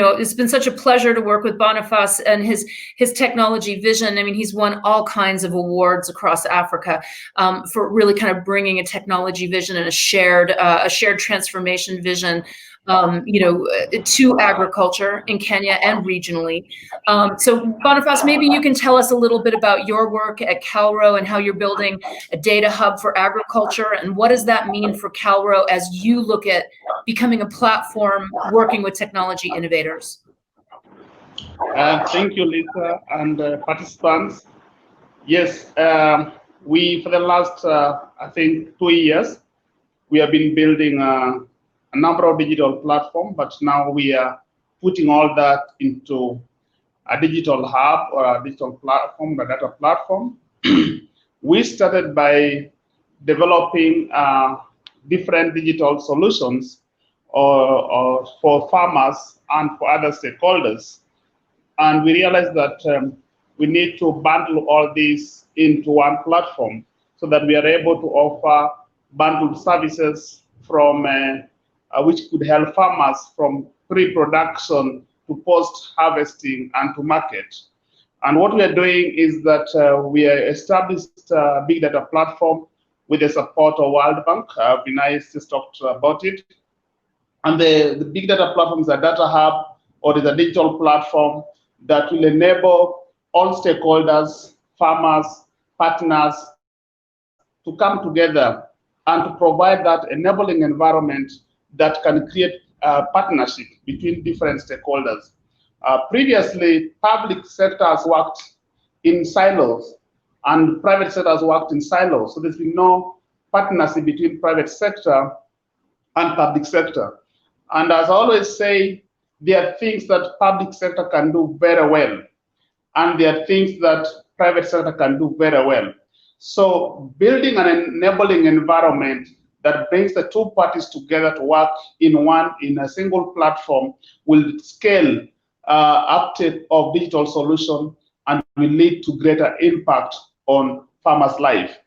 it's been such a pleasure to work with Boniface and his technology vision. I mean, he's won all kinds of awards across Africa for really kind of bringing a technology vision and a shared transformation vision, to agriculture in Kenya and regionally. So Boniface, maybe you can tell us a little bit about your work at Calro and how you're building a data hub for agriculture, and what does that mean for Calro as you look at becoming a platform working with technology innovators? Thank you, Lisa, and participants. Yes, we, for the last, I think, 2 years, we have been building a number of digital platforms, but now we are putting all that into a digital hub or a digital platform, a data platform. We started by developing different digital solutions or for farmers and for other stakeholders. And we realized that we need to bundle all these into one platform so that we are able to offer bundled services from which could help farmers from pre-production to post-harvesting and to market. And what we are doing is that we are established a big data platform with the support of World Bank. Boniface just talked about it. And the big data platform is a data hub, or is a digital platform that will enable all stakeholders, farmers, partners, to come together and to provide that enabling environment that can create a partnership between different stakeholders. Previously, public sector has worked in silos and private sector has worked in silos. So there's been no partnership between private sector and public sector. And as I always say, there are things that public sector can do very well, and there are things that private sector can do very well. So building an enabling environment that brings the two parties together to work in a single platform will scale uptake of digital solution and will lead to greater impact on farmers' life.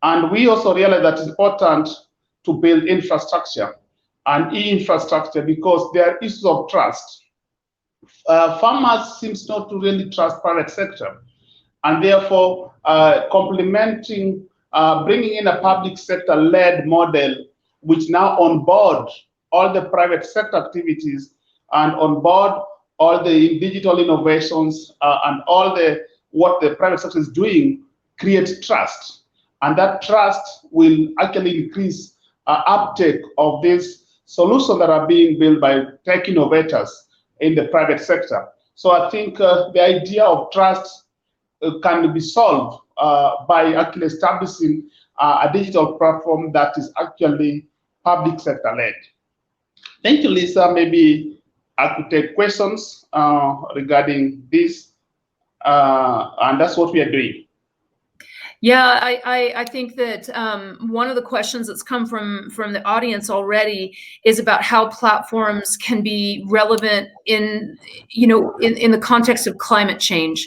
And we also realize that it's important to build infrastructure and e-infrastructure because there are issues of trust. Farmers seem not to really trust private sector, and therefore complementing, bringing in a public sector-led model, which now onboard all the private sector activities and onboard all the digital innovations and all what the private sector is doing, creates trust, and that trust will actually increase uptake of these solutions that are being built by tech innovators in the private sector. So I think the idea of trust can be solved by actually establishing a digital platform that is actually public sector led. Thank you, Lisa. Maybe I could take questions regarding this, and that's what we are doing. Yeah, I think that one of the questions that's come from the audience already is about how platforms can be relevant in the context of climate change.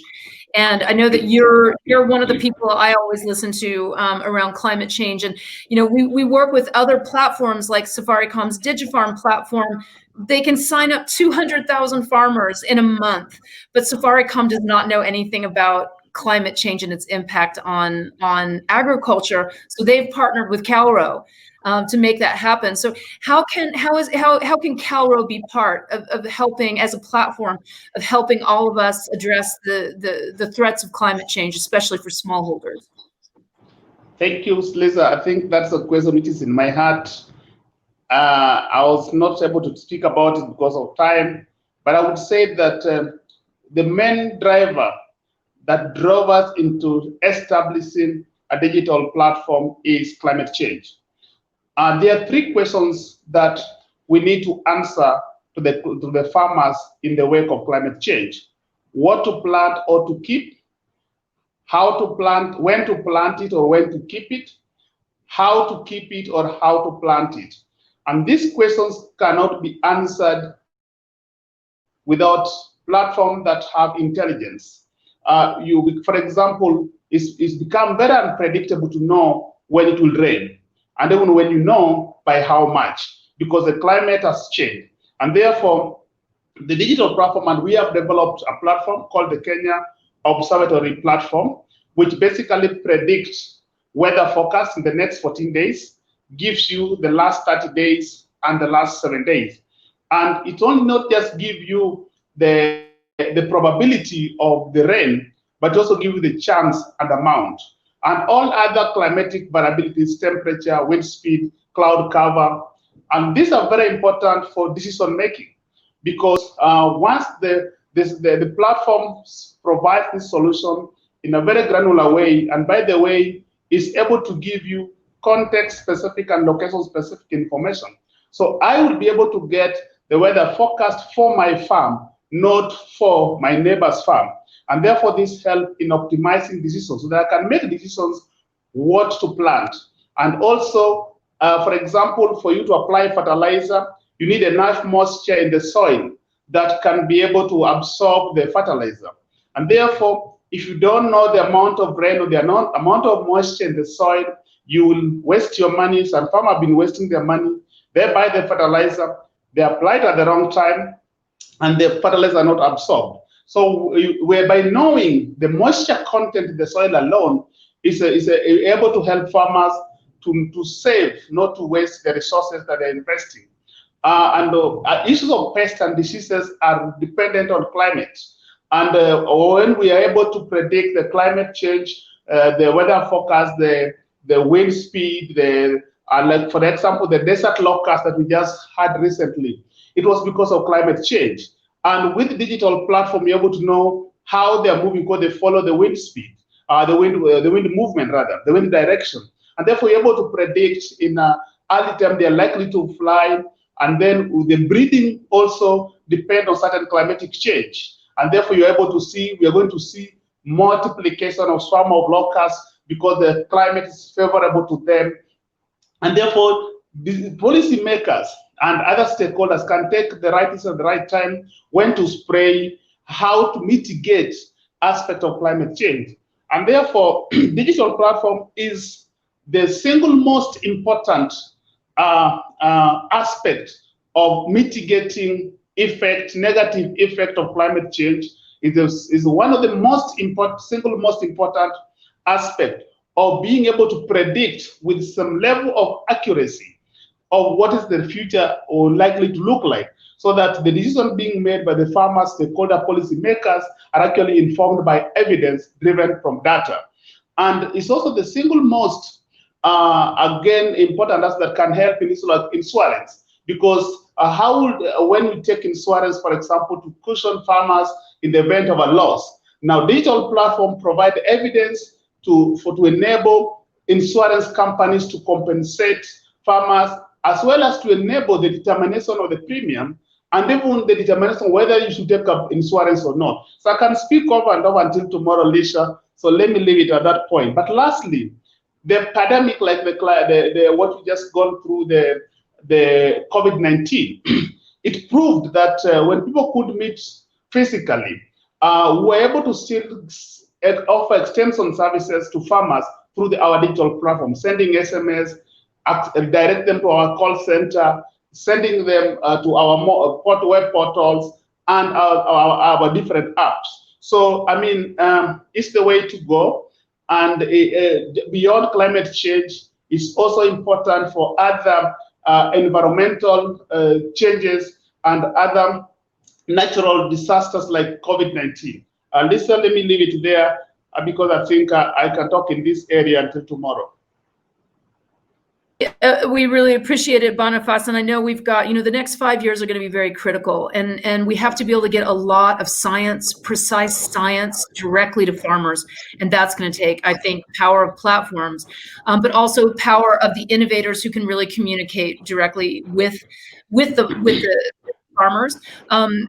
And I know that you're one of the people I always listen to around climate change. And we work with other platforms like Safaricom's DigiFarm platform. They can sign up 200,000 farmers in a month, but Safaricom does not know anything about climate change and its impact on agriculture. So they've partnered with Calro to make that happen. So how can Calro be part of helping, as a platform, of helping all of us address the threats of climate change, especially for smallholders? Thank you, Lisa. I think that's a question which is in my heart. I was not able to speak about it because of time, but I would say that the main driver that drove us into establishing a digital platform is climate change. There are three questions that we need to answer to the farmers in the wake of climate change: what to plant or to keep, how to plant, when to plant it or when to keep it, how to keep it or how to plant it. And these questions cannot be answered without platforms that have intelligence. For example, it's become very unpredictable to know when it will rain, and even when you know by how much, because the climate has changed. And therefore, the digital platform, and we have developed a platform called the Kenya Observatory Platform, which basically predicts weather forecast in the next 14 days, gives you the last 30 days and the last 7 days. And it will not just give you the probability of the rain, but also give you the chance and amount. And all other climatic variabilities, temperature, wind speed, cloud cover, and these are very important for decision making, because once the platform provides this solution in a very granular way, and by the way, is able to give you context-specific and location-specific information. So I will be able to get the weather forecast for my farm, not for my neighbor's farm. And therefore, this helps in optimizing decisions so that I can make decisions what to plant. And also, for example, for you to apply fertilizer, you need enough moisture in the soil that can be able to absorb the fertilizer. And therefore, if you don't know the amount of rain or the amount of moisture in the soil, you will waste your money. Some farmers have been wasting their money. They buy the fertilizer, they apply it at the wrong time, and the fertilizer are not absorbed. So whereby knowing the moisture content in the soil alone is able to help farmers to save, not to waste the resources that they're investing. Issues of pests and diseases are dependent on climate. And when we are able to predict the climate change, the weather forecast, the wind speed, like for example, the desert locust that we just had recently, it was because of climate change. And with the digital platform, you're able to know how they're moving because they follow the wind speed, the wind movement rather, the wind direction. And therefore, you're able to predict in early time they're likely to fly. And then the breeding also depends on certain climatic change. And therefore, you're able to see, we are going to see multiplication of swarm of locusts because the climate is favorable to them. And therefore, the policymakers and other stakeholders can take the right decision at the right time, when to spray, how to mitigate aspect of climate change. And therefore, digital platform is the single most important aspect of mitigating negative effect of climate change. Is one of the single most important aspect of being able to predict with some level of accuracy of what is the future or likely to look like, so that the decision being made by the farmers, stakeholder, policymakers are actually informed by evidence driven from data. And it's also the single most, again, important aspect that can help in insurance, because when we take insurance, for example, to cushion farmers in the event of a loss, now digital platform provide evidence to enable insurance companies to compensate farmers, as well as to enable the determination of the premium, and even the determination whether you should take up insurance or not. So I can speak over and over until tomorrow, Lisha. So let me leave it at that point. But lastly, the pandemic, like what we just gone through, the COVID-19, it proved that when people could meet physically, we were able to still offer extension services to farmers through our digital platform, sending SMS, direct them to our call center, sending them to our web portals and our different apps. So, I mean, it's the way to go. And beyond climate change, it's also important for other environmental changes and other natural disasters like COVID-19. Lisa, let me leave it there because I think I can talk in this area until tomorrow. We really appreciate it, Boniface, and I know we've got, the next 5 years are going to be very critical, and we have to be able to get a lot of science, precise science, directly to farmers, and that's going to take, I think, power of platforms, but also power of the innovators who can really communicate directly with the farmers.